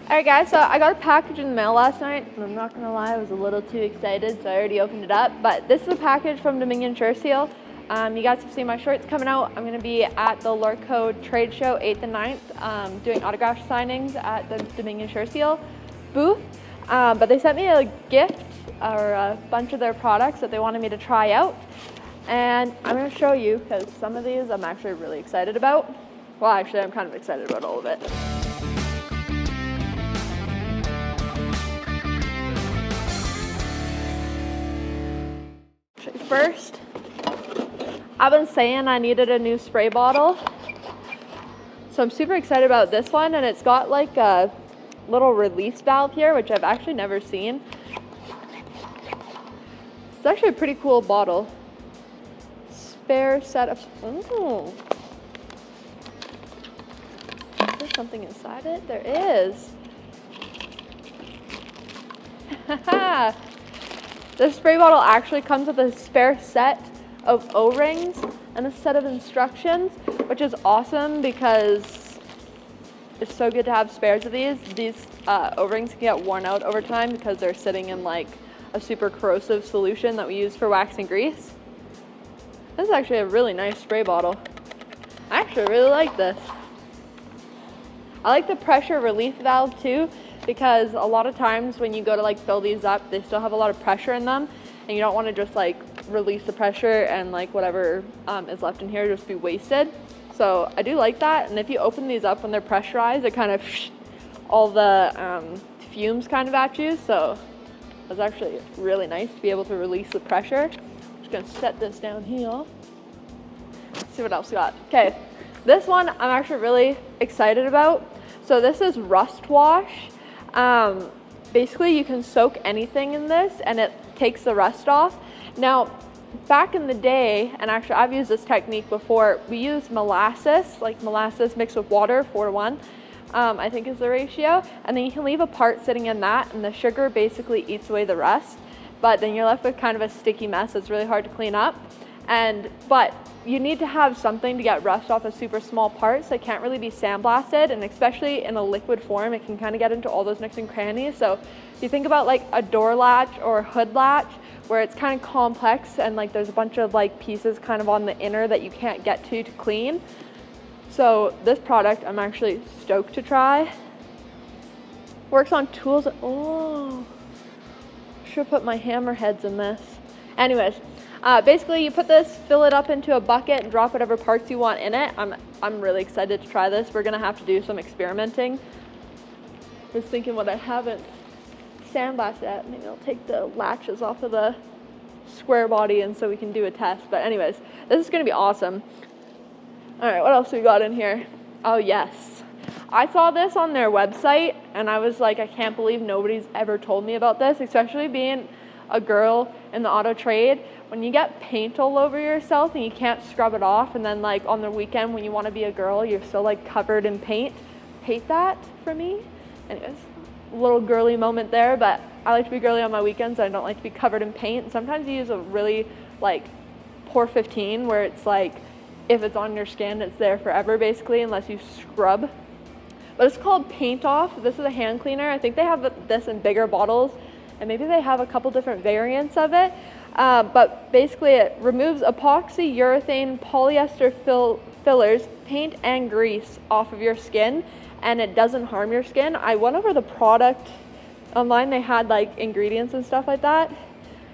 Alright guys, so I got a package in the mail last night, and I'm not gonna lie, I was a little too excited, so I already opened it up. But this is a package from Dominion Shirt Seal. You guys have seen my shorts coming out. I'm gonna be at the Lurco trade show 8th and 9th, doing autograph signings at the Dominion Shirt Seal booth. But they sent me a gift, or a bunch of their products that they wanted me to try out. And I'm gonna show you, because some of these I'm actually really excited about. Well, actually, I'm kind of excited about all of it. First, I've been saying I needed a new spray bottle, so I'm super excited about this one, and it's got like a little release valve here, which I've actually never seen. It's actually a pretty cool bottle. Spare set of, ooh. Is there something inside it? There is. Haha. This spray bottle actually comes with a spare set of O-rings and a set of instructions, which is awesome because it's so good to have spares of these. These O-rings can get worn out over time because they're sitting in like a super corrosive solution that we use for wax and grease. This is actually a really nice spray bottle. I actually really like this. I like the pressure relief valve too, because a lot of times when you go to like fill these up, they still have a lot of pressure in them, and you don't want to just like release the pressure and like whatever is left in here just be wasted. So I do like that, and if you open these up when they're pressurized, it kind of all the fumes kind of at you, so it's actually really nice to be able to release the pressure. I'm just gonna set this down here. Let's see what else we got. Okay, this one I'm actually really excited about. So this is Rust Wash. Basically you can soak anything in this and it takes the rust off. Now, back in the day, and actually I've used this technique before, we used molasses, like molasses mixed with water, 4:1, I think is the ratio. And then you can leave a part sitting in that, and the sugar basically eats away the rust. But then you're left with kind of a sticky mess that's really hard to clean up. But you need to have something to get rust off of super small parts that can't really be sandblasted, and especially in a liquid form, it can kind of get into all those nooks and crannies. So if you think about like a door latch or a hood latch, where it's kind of complex and like there's a bunch of like pieces kind of on the inner that you can't get to clean. So this product I'm actually stoked to try. Works on tools. Oh, should put my hammer heads in this. Anyways, basically you put this, fill it up into a bucket, and drop whatever parts you want in it. I'm really excited to try this. We're gonna have to do some experimenting. I was thinking what I haven't sandblasted at, maybe I'll take the latches off of the square body and so we can do a test. But anyways, this is gonna be awesome. All right, what else we got in here? Oh yes, I saw this on their website and I was like, I can't believe nobody's ever told me about this, especially being a girl in the auto trade. When you get paint all over yourself and you can't scrub it off, and then like on the weekend when you want to be a girl, you're still like covered in paint. Hate that for me. Anyways, a little girly moment there, but I like to be girly on my weekends. I don't like to be covered in paint. And sometimes you use a really like pore 15 where it's like if it's on your skin, it's there forever basically unless you scrub. But it's called Paint Off. This is a hand cleaner. I think they have this in bigger bottles, and maybe they have a couple different variants of it. But basically it removes epoxy, urethane, polyester fillers, paint, and grease off of your skin, and it doesn't harm your skin. I went over the product online. They had like ingredients and stuff like that,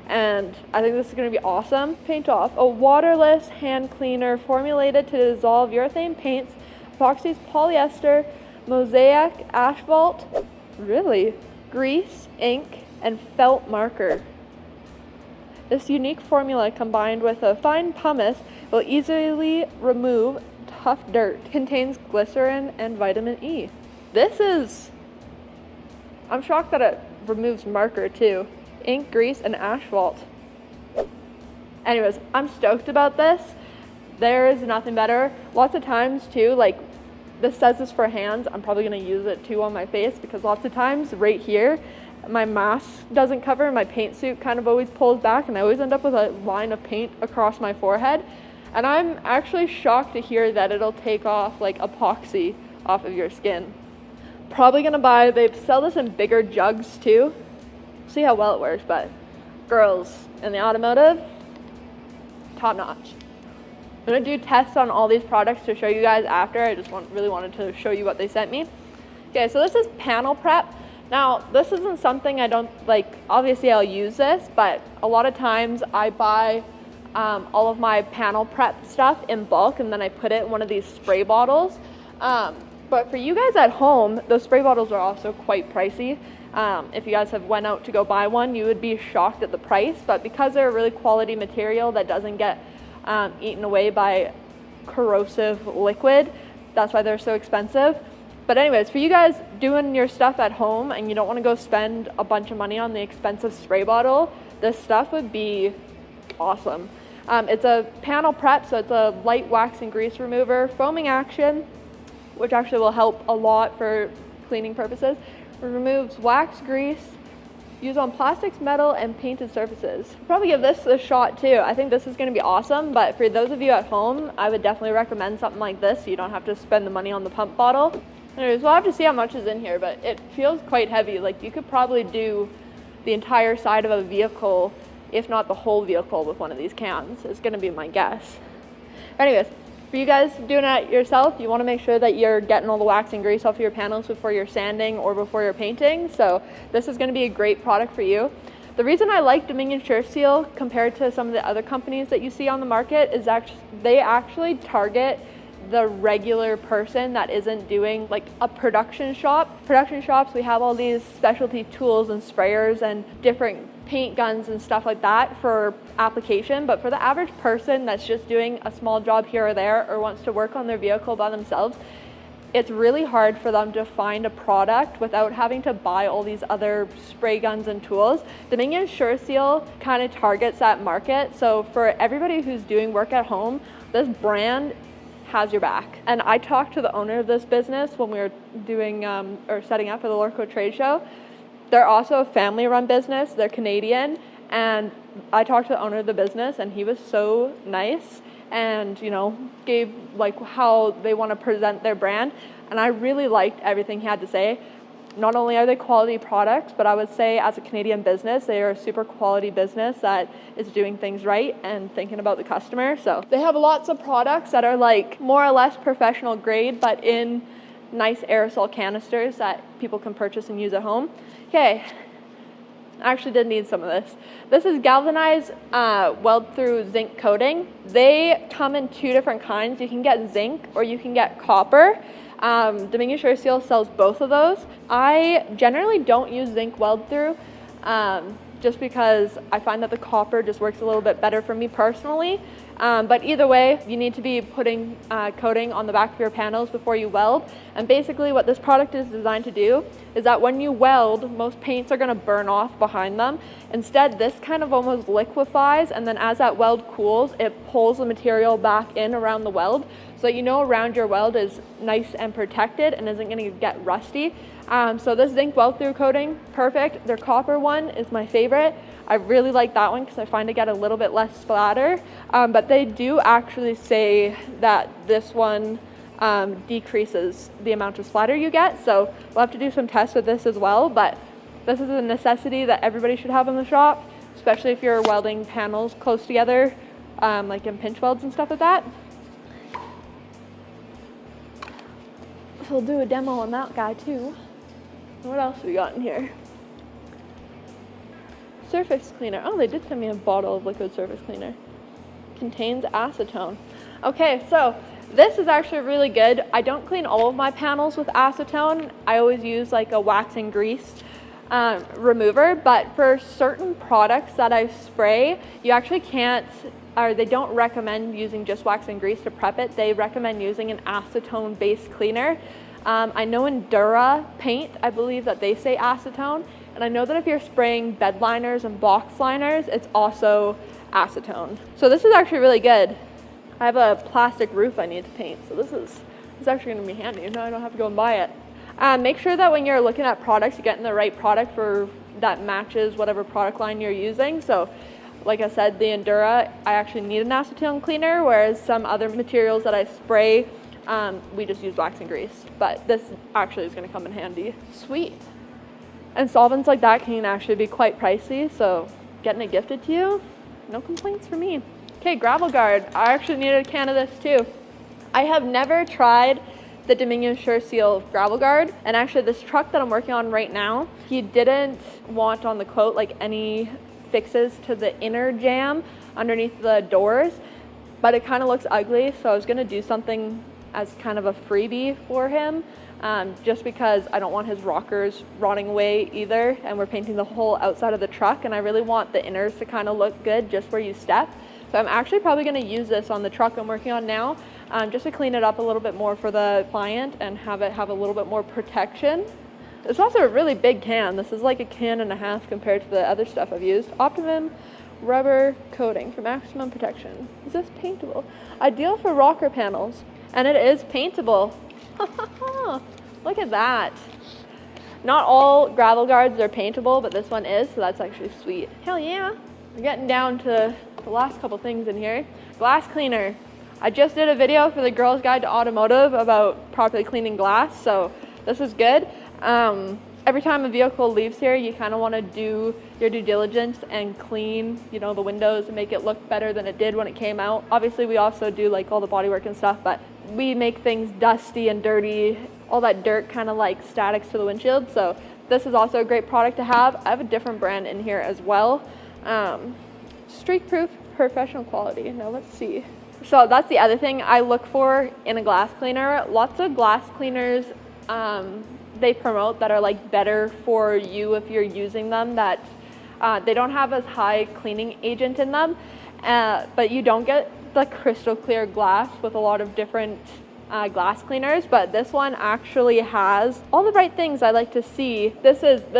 and I think this is going to be awesome. Paint Off, a waterless hand cleaner formulated to dissolve urethane paints, epoxies, polyester, mosaic, asphalt, really, grease, ink, and felt marker. This unique formula combined with a fine pumice will easily remove tough dirt. Contains glycerin and vitamin E. I'm shocked that it removes marker too. Ink, grease, and asphalt. Anyways, I'm stoked about this. There is nothing better. Lots of times too, like this says this for hands. I'm probably gonna use it too on my face because lots of times right here, my mask doesn't cover, my paint suit kind of always pulls back, and I always end up with a line of paint across my forehead. And I'm actually shocked to hear that it'll take off like epoxy off of your skin. probably gonna buy, they sell this in bigger jugs too. See how well it works, but girls in the automotive, top notch. I'm gonna do tests on all these products to show you guys after. I just really wanted to show you what they sent me. Okay, so this is panel prep. Now, this isn't something I don't, like, obviously I'll use this, but a lot of times I buy all of my panel prep stuff in bulk and then I put it in one of these spray bottles. But for you guys at home, those spray bottles are also quite pricey. If you guys have went out to go buy one, you would be shocked at the price, but because they're a really quality material that doesn't get eaten away by corrosive liquid, that's why they're so expensive. But anyways, for you guys doing your stuff at home and you don't want to go spend a bunch of money on the expensive spray bottle, this stuff would be awesome. It's a panel prep, so it's a light wax and grease remover, foaming action, which actually will help a lot for cleaning purposes. It removes wax, grease, used on plastics, metal, and painted surfaces. I'll probably give this a shot too. I think this is going to be awesome, but for those of you at home, I would definitely recommend something like this so you don't have to spend the money on the pump bottle. Anyways, we'll have to see how much is in here, but it feels quite heavy. Like, you could probably do the entire side of a vehicle, if not the whole vehicle, with one of these cans. It's going to be my guess. Anyways, for you guys doing it yourself, you want to make sure that you're getting all the wax and grease off your panels before you're sanding or before you're painting. So this is going to be a great product for you. The reason I like Dominion SureSeal compared to some of the other companies that you see on the market is they actually target the regular person that isn't doing like a production shop. Production shops, we have all these specialty tools and sprayers and different paint guns and stuff like that for application, but for the average person that's just doing a small job here or there or wants to work on their vehicle by themselves, it's really hard for them to find a product without having to buy all these other spray guns and tools. Dominion SureSeal kind of targets that market, so for everybody who's doing work at home, this brand has your back. And I talked to the owner of this business when we were doing or setting up for the Lorco trade show. They're also a family-run business. They're Canadian, and I talked to the owner of the business, and he was so nice and, you know, gave like how they want to present their brand, and I really liked everything he had to say. Not only are they quality products, but I would say as a Canadian business, they are a super quality business that is doing things right and thinking about the customer. So they have lots of products that are like more or less professional grade, but in nice aerosol canisters that people can purchase and use at home. Okay, I actually did need some of this. This is galvanized weld through zinc coating. They come in two different kinds. You can get zinc or you can get copper. Dominion SureSeal sells both of those. I generally don't use zinc weld through just because I find that the copper just works a little bit better for me personally. But either way, you need to be putting coating on the back of your panels before you weld. And basically what this product is designed to do is that when you weld, most paints are going to burn off behind them. Instead, this kind of almost liquefies, and then as that weld cools, it pulls the material back in around the weld, so that you know around your weld is nice and protected and isn't going to get rusty. So this zinc weld through coating, perfect. Their copper one is my favorite. I really like that one because I find to get a little bit less splatter, but they do actually say that this one decreases the amount of splatter you get, so we'll have to do some tests with this as well, but this is a necessity that everybody should have in the shop, especially if you're welding panels close together, like in pinch welds and stuff like that. So we'll do a demo on that guy too. What else we got in here? Surface cleaner. Oh, they did send me a bottle of liquid surface cleaner. Contains acetone. Okay, so this is actually really good. I don't clean all of my panels with acetone. I always use like a wax and grease remover, but for certain products that I spray, you actually can't, or they don't recommend using just wax and grease to prep it. They recommend using an acetone based cleaner. I know in Dura paint, I believe that they say acetone, and I know that if you're spraying bed liners and box liners, it's also acetone. So this is actually really good. I have a plastic roof I need to paint, so this is actually going to be handy. Now I don't have to go and buy it. Make sure that when you're looking at products, you're getting the right product for that matches whatever product line you're using. So like I said, the Endura, I actually need an acetone cleaner, whereas some other materials that I spray We just use wax and grease, but this actually is going to come in handy. Sweet. And solvents like that can actually be quite pricey, so getting it gifted to you, no complaints for me. Okay, gravel guard. I actually needed a can of this too. I have never tried the Dominion Sure Seal gravel guard, and actually this truck that I'm working on right now, he didn't want on the quote like any fixes to the inner jam underneath the doors, but it kind of looks ugly, so I was gonna do something as kind of a freebie for him, just because I don't want his rockers rotting away either, and we're painting the whole outside of the truck, and I really want the inners to kind of look good just where you step. So I'm actually probably going to use this on the truck I'm working on now, just to clean it up a little bit more for the client and have it have a little bit more protection. It's also a really big can. This is like a can and a half compared to the other stuff I've used. Optimum rubber coating for maximum protection. Is this paintable? Ideal for rocker panels. And it is paintable. Look at that. Not all gravel guards are paintable, but this one is, so that's actually sweet. Hell yeah. We're getting down to the last couple things in here. Glass cleaner. I just did a video for the Girl's Guide to Automotive about properly cleaning glass, so this is good. Every time a vehicle leaves here, you kind of want to do your due diligence and clean, you know, the windows and make it look better than it did when it came out. Obviously, we also do like all the bodywork and stuff, but we make things dusty and dirty. All that dirt kind of like statics to the windshield, so this is also a great product to have. I have a different brand in here as well. Streak proof, professional quality. Now let's see. So that's the other thing I look for in a glass cleaner. Lots of glass cleaners they promote that are like better for you if you're using them, that they don't have as high cleaning agent in them, but you don't get the crystal clear glass with a lot of different glass cleaners, but this one actually has all the right things I like to see. This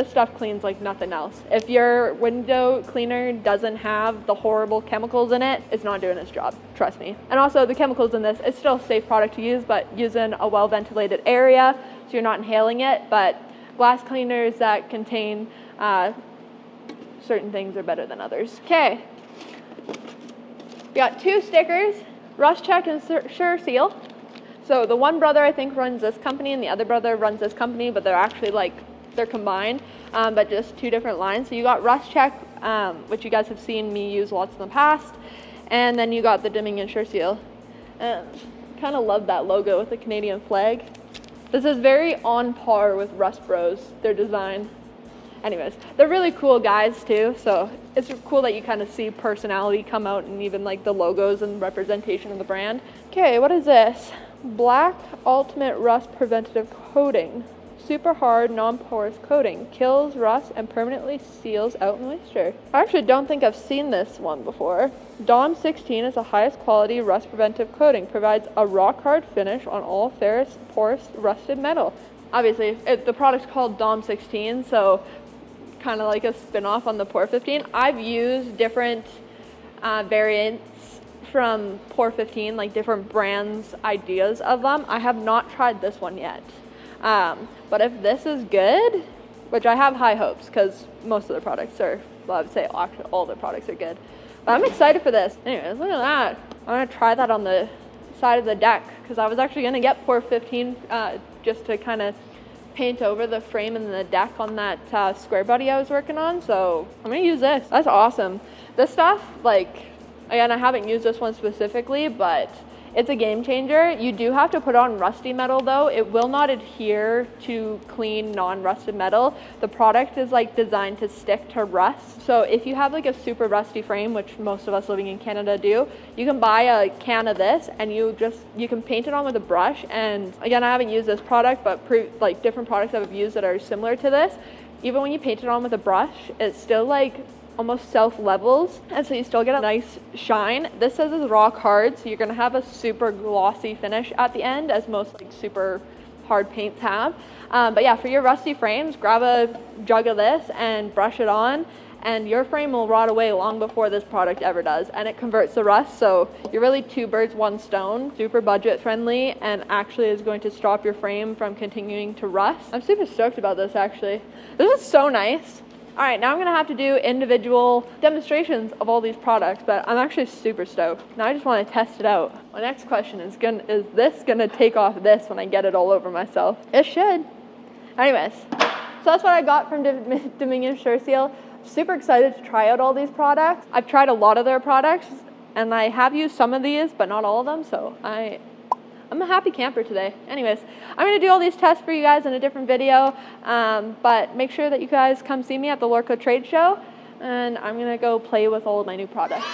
stuff cleans like nothing else. If your window cleaner doesn't have the horrible chemicals in it, it's not doing its job, trust me. And also the chemicals in this, it's still a safe product to use, but use in a well ventilated area so you're not inhaling it. But glass cleaners that contain certain things are better than others. Okay, we got 2 stickers, Rust Check and Sure Seal. So the one brother I think runs this company and the other brother runs this company, but they're actually like, they're combined, but just 2 different lines. So you got Rust Check, which you guys have seen me use lots in the past, and then you got the Dominion Sure Seal. Kind of love that logo with the Canadian flag. This is very on par with Rust Bros, their design. Anyways, they're really cool guys too, so it's cool that you kind of see personality come out and even like the logos and representation of the brand. Okay, what is this? Black Ultimate Rust Preventative Coating. Super hard, non-porous coating. Kills rust and permanently seals out moisture. I actually don't think I've seen this one before. DOM 16 is the highest quality rust preventive coating. Provides a rock hard finish on all ferrous, porous, rusted metal. Obviously, the product's called DOM 16, so kind of like a spin-off on the Por 15. I've used different variants from Por 15, like different brands, ideas of them. I have not tried this one yet. But if this is good, which I have high hopes because most of the products are, well, I would say actually all the products are good. But I'm excited for this. Anyways, look at that. I'm going to try that on the side of the deck because I was actually going to get Por 15 just to kind of paint over the frame and the deck on that square body I was working on. So I'm going to use this. That's awesome. This stuff, like, again, I haven't used this one specifically, but it's a game changer. You do have to put on rusty metal though. It will not adhere to clean non-rusted metal. The product is like designed to stick to rust. So if you have like a super rusty frame, which most of us living in Canada do, you can buy a can of this and you can paint it on with a brush. And again, I haven't used this product, but like different products I've used that are similar to this, even when you paint it on with a brush, it's still like almost self-levels, and so you still get a nice shine. This says it's rock hard, so you're going to have a super glossy finish at the end, as most like super hard paints have. But yeah, for your rusty frames, grab a jug of this and brush it on, and your frame will rot away long before this product ever does, and it converts the rust. So you're really 2 birds, 1 stone, super budget friendly, and actually is going to stop your frame from continuing to rust. I'm super stoked about this actually. This is so nice. All right, now I'm gonna have to do individual demonstrations of all these products, but I'm actually super stoked. Now I just wanna test it out. My next question is this gonna take off this when I get it all over myself? It should. Anyways, so that's what I got from Dominion Sure Seal. Super excited to try out all these products. I've tried a lot of their products, and I have used some of these, but not all of them, so I'm a happy camper today. Anyways, I'm gonna do all these tests for you guys in a different video, but make sure that you guys come see me at the Lorco Trade Show, and I'm gonna go play with all of my new products.